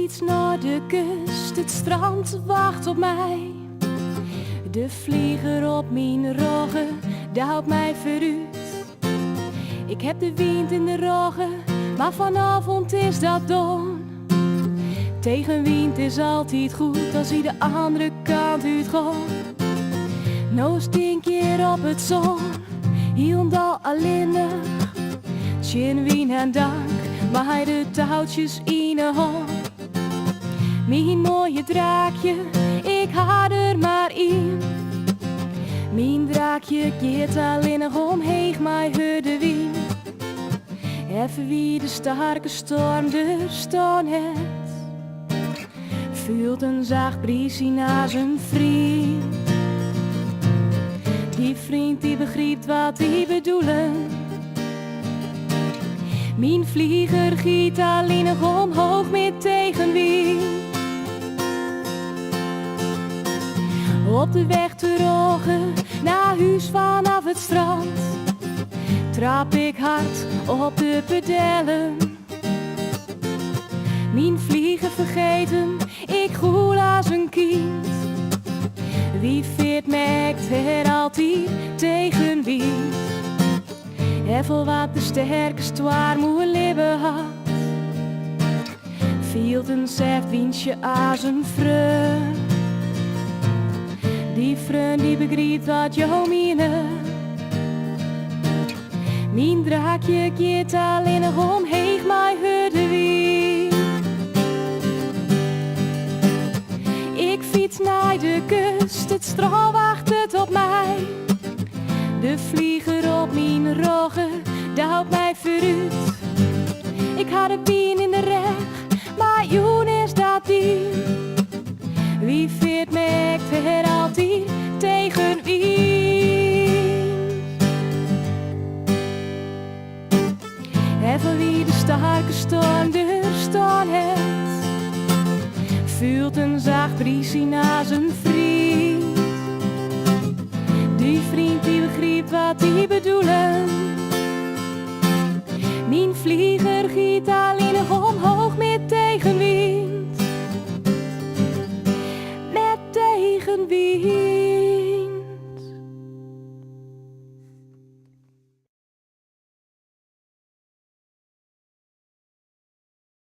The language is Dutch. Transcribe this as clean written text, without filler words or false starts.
fiets naar de kust, het strand wacht op mij. De vlieger op mijn roggen duwt mij vooruit. Ik heb de wind in de roggen, maar vanavond is dat don. Tegenwind is altijd goed als hij de andere kant uitgaat. Nou stink keer op het zon, hielendal alleenig. Tjen wien en dank, maar hij de touwtjes in de hand. Mijn mooie draakje, ik haal er maar in. Mijn draakje keert alleen nog omheen, maar hoor de wind. Even wie de sterke storm er staan het. Voelt een zacht briesie naar zijn vriend. Die vriend die begrijpt wat hij bedoelen. Mijn vlieger giet alleen nog omhoog met tegenwind. Op de weg terug naar huis vanaf het strand trap ik hard op de pedellen. Mijn vliegen vergeten, ik goel als een kind. Wie veert merkt er altijd tegenwind. Even wat de sterkste waar moet leven had. Vielt een zeft windje als een vreun. Die vreun die begrijpt wat jou mine. Mijn draakje keert alleen nog omheen, maar hoor de wind. Ik fiets naar de kust, het strand wacht het op mij. De vlieger op mijn roggen duwt mij vooruit. Ik had de pijn in de reg, maar joen is dat die. Wie veert merkt er altijd tegenwind. Even wie de sterke storm er staan het. Voelt een zacht briesie naar zijn vriend. Die vriend die begrijpt wat hij bedoelen. Mijn vlieg